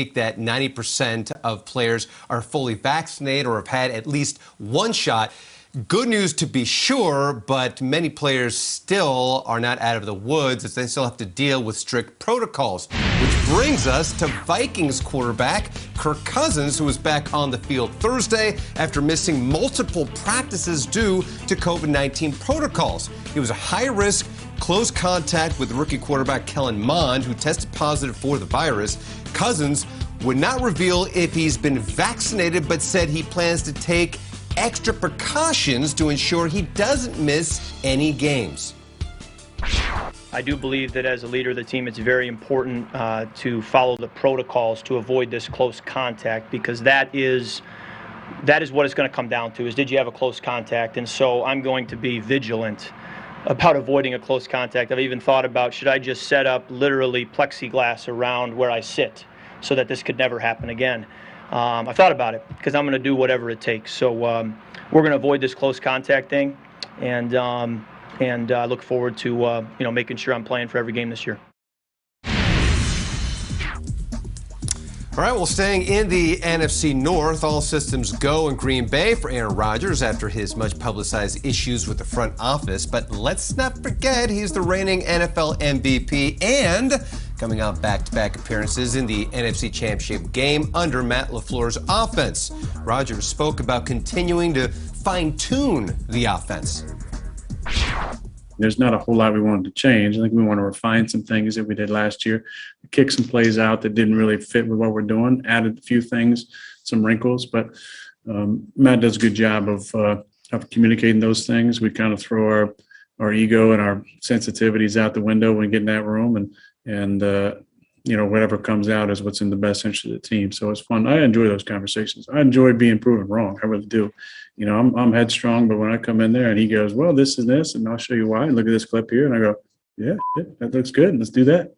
that 90% of players are fully vaccinated or have had at least one shot. Good news to be sure, but many players still are not out of the woods as they still have to deal with strict protocols. Which brings us to Vikings quarterback Kirk Cousins, who was back on the field Thursday after missing multiple practices due to COVID-19 protocols. He was a high-risk, close contact with rookie quarterback Kellen Mond, who tested positive for the virus. Cousins would not reveal if he's been vaccinated, but said he plans to take extra precautions to ensure he doesn't miss any games. I do believe that as a leader of the team, it's very important to follow the protocols to avoid this close contact, because that is what it's going to come down to, is did you have a close contact? And so I'm going to be vigilant about avoiding a close contact. I've even thought about, should I just set up literally plexiglass around where I sit so that this could never happen again? I thought about it because I'm going to do whatever it takes. So we're going to avoid this close contact thing, and I look forward to making sure I'm playing for every game this year. All right, well, staying in the NFC North, all systems go in Green Bay for Aaron Rodgers after his much-publicized issues with the front office. But let's not forget he's the reigning NFL MVP and coming out back-to-back appearances in the NFC Championship game under Matt LaFleur's offense. Rodgers spoke about continuing to fine-tune the offense. There's not a whole lot we wanted to change. I think we want to refine some things that we did last year, kick some plays out that didn't really fit with what we're doing, added a few things, some wrinkles, but Matt does a good job of communicating those things. We kind of throw our ego and our sensitivities out the window when we get in that room, and whatever comes out is what's in the best interest of the team. So it's fun. I enjoy those conversations. I enjoy being proven wrong. I really do. I'm headstrong, but when I come in there and he goes, well, this is this, and I'll show you why. And look at this clip here. And I go, yeah, that looks good. Let's do that.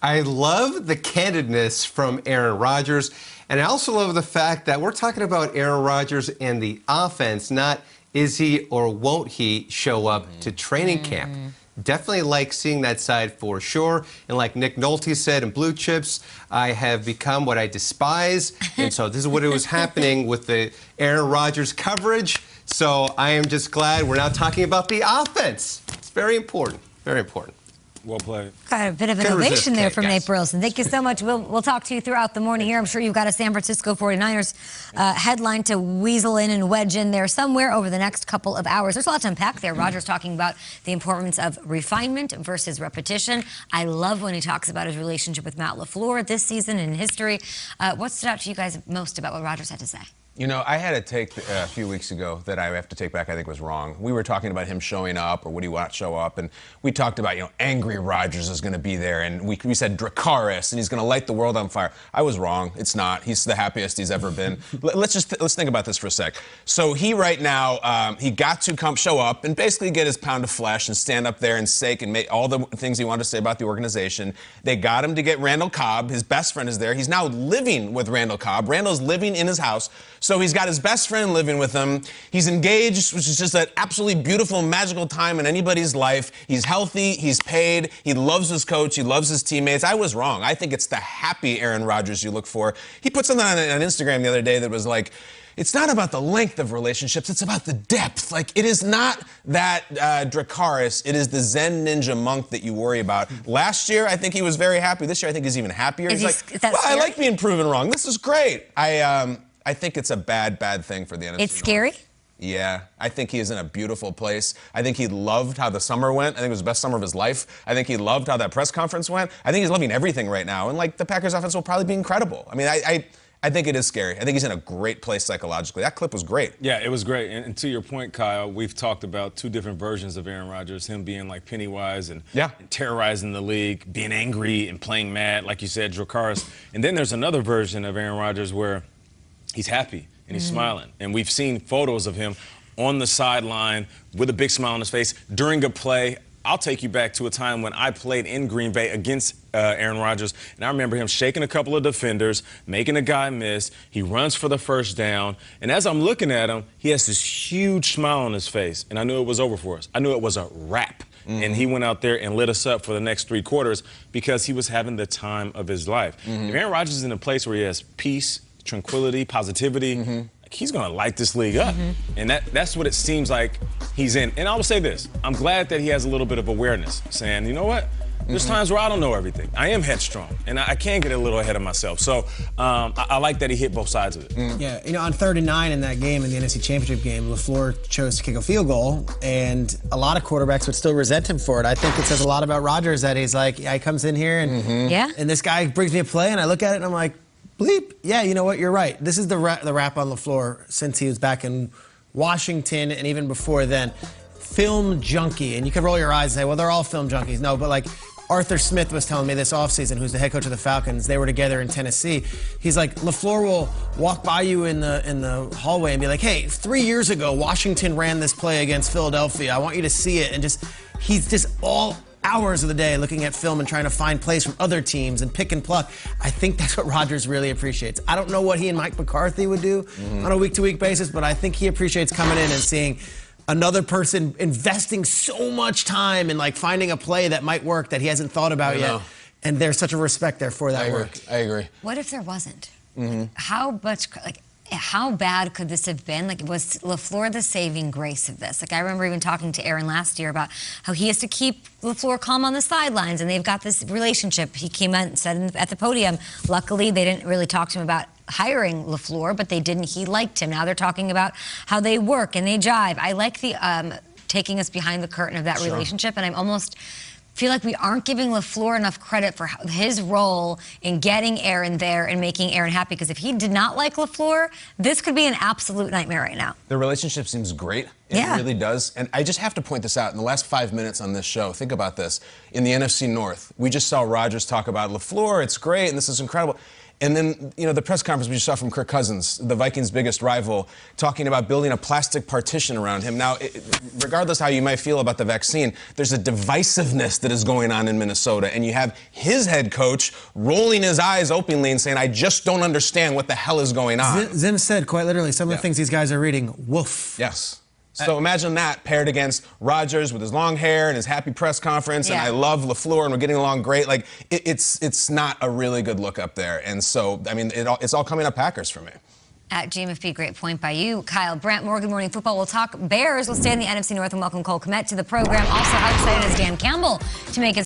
I love the candidness from Aaron Rodgers. And I also love the fact that we're talking about Aaron Rodgers and the offense, not is he or won't he show up to training camp. Definitely like seeing that side for sure. And like Nick Nolte said in Blue Chips, I have become what I despise. And so this is what was happening with the Aaron Rodgers coverage. So I am just glad we're now talking about the offense. It's very important. Very important. Well played. Got a bit of an ovation there from Nate Burleson. Thank you so much. We'll talk to you throughout the morning here. I'm sure you've got a San Francisco 49ers headline to weasel in and wedge in there somewhere over the next couple of hours. There's a lot to unpack there. Rodgers talking about the importance of refinement versus repetition. I love when he talks about his relationship with Matt LaFleur this season in history. What stood out to you guys most about what Rodgers had to say? You know, I had a take a few weeks ago that I have to take back I think was wrong. We were talking about him showing up or would he not show up, and we talked about, angry Rodgers is going to be there, and we said Dracarys, and he's going to light the world on fire. I was wrong. It's not. He's the happiest he's ever been. Let's think about this for a sec. So he right now, he got to show up and basically get his pound of flesh and stand up there and say and make all the things he wanted to say about the organization. They got him to get Randall Cobb. His best friend is there. He's now living with Randall Cobb. Randall's living in his house. So he's got his best friend living with him. He's engaged, which is just an absolutely beautiful, magical time in anybody's life. He's healthy. He's paid. He loves his coach. He loves his teammates. I was wrong. I think it's the happy Aaron Rodgers you look for. He put something on Instagram the other day that was like, it's not about the length of relationships. It's about the depth. Like, it is not that Dracarys. It is the Zen ninja monk that you worry about. Last year, I think he was very happy. This year, I think he's even happier. He's like, well, I like being proven wrong. This is great. I think it's a bad thing for the NFC. It's scary? Yeah, I think he is in a beautiful place. I think he loved how the summer went. I think it was the best summer of his life. I think he loved how that press conference went. I think he's loving everything right now. And, the Packers offense will probably be incredible. I mean, I think it is scary. I think he's in a great place psychologically. That clip was great. Yeah, it was great. And to your point, Kyle, we've talked about two different versions of Aaron Rodgers, him being like Pennywise and terrorizing the league, being angry and playing mad, like you said, Dracarys. And then there's another version of Aaron Rodgers where he's happy and he's smiling. And we've seen photos of him on the sideline with a big smile on his face during a play. I'll take you back to a time when I played in Green Bay against Aaron Rodgers, and I remember him shaking a couple of defenders, making a guy miss. He runs for the first down, and as I'm looking at him, he has this huge smile on his face, and I knew it was over for us. I knew it was a wrap. and he went out there and lit us up for the next 3 quarters because he was having the time of his life. If Aaron Rodgers is in a place where he has peace, tranquility, positivity, he's going to light this league up. And that's what it seems like he's in. And I will say this, I'm glad that he has a little bit of awareness, saying, you know what? There's times where I don't know everything. I am headstrong, and I can get a little ahead of myself. So I like that he hit both sides of it. Yeah, you know, on 3rd and 9 in that game, in the NFC Championship game, LaFleur chose to kick a field goal, and a lot of quarterbacks would still resent him for it. I think it says a lot about Rodgers that he's like, yeah, he comes in here, and and this guy brings me a play, and I look at it, and I'm like, bleep, yeah, you know what, you're right. This is the rap on LaFleur since he was back in Washington, and even before then. Film junkie, and you could roll your eyes and say, well, they're all film junkies. No, but like, Arthur Smith was telling me this offseason, who's the head coach of the Falcons. They were together in Tennessee. He's like, LaFleur will walk by you in the hallway and be like, hey, 3 years ago, Washington ran this play against Philadelphia. I want you to see it. And he's just all hours of the day looking at film and trying to find plays from other teams and pick and pluck. I think that's what Rodgers really appreciates. I don't know what he and Mike McCarthy would do on a week-to-week basis, but I think he appreciates coming in and seeing another person investing so much time in like finding a play that might work that he hasn't thought about yet. And there's such a respect there for that work. I agree. What if there wasn't? How much, like, how bad could this have been? Like, was LaFleur the saving grace of this? Like, I remember even talking to Aaron last year about how he has to keep LaFleur calm on the sidelines, and they've got this relationship. He came out and said at the podium, luckily they didn't really talk to him about hiring LaFleur, but they didn't. He liked him. Now they're talking about how they work and they jive. I like the taking us behind the curtain of that relationship, and I'm almost feel like we aren't giving LaFleur enough credit for his role in getting Aaron there and making Aaron happy, because if he did not like LaFleur, this could be an absolute nightmare right now. The relationship seems great. It really does. And I just have to point this out. In the last 5 minutes on this show, think about this. In the NFC North, we just saw Rodgers talk about LaFleur. It's great, and this is incredible. And then, you know, the press conference we just saw from Kirk Cousins, the Vikings' biggest rival, talking about building a plastic partition around him. Now, regardless how you might feel about the vaccine, there's a divisiveness that is going on in Minnesota. And you have his head coach rolling his eyes openly and saying, I just don't understand what the hell is going on. Zim said, quite literally, some of the things these guys are reading, woof. Yes. So imagine that paired against Rodgers with his long hair and his happy press conference, and I love LaFleur, and we're getting along great. Like, it's not a really good look up there. And so, I mean, it's all coming up Packers for me. At GMFB, great point by you, Kyle. Brant Moore, Good Morning Football. We'll talk Bears. We'll stay in the NFC North and welcome Cole Kmet to the program. Also, how excited is Dan Campbell to make his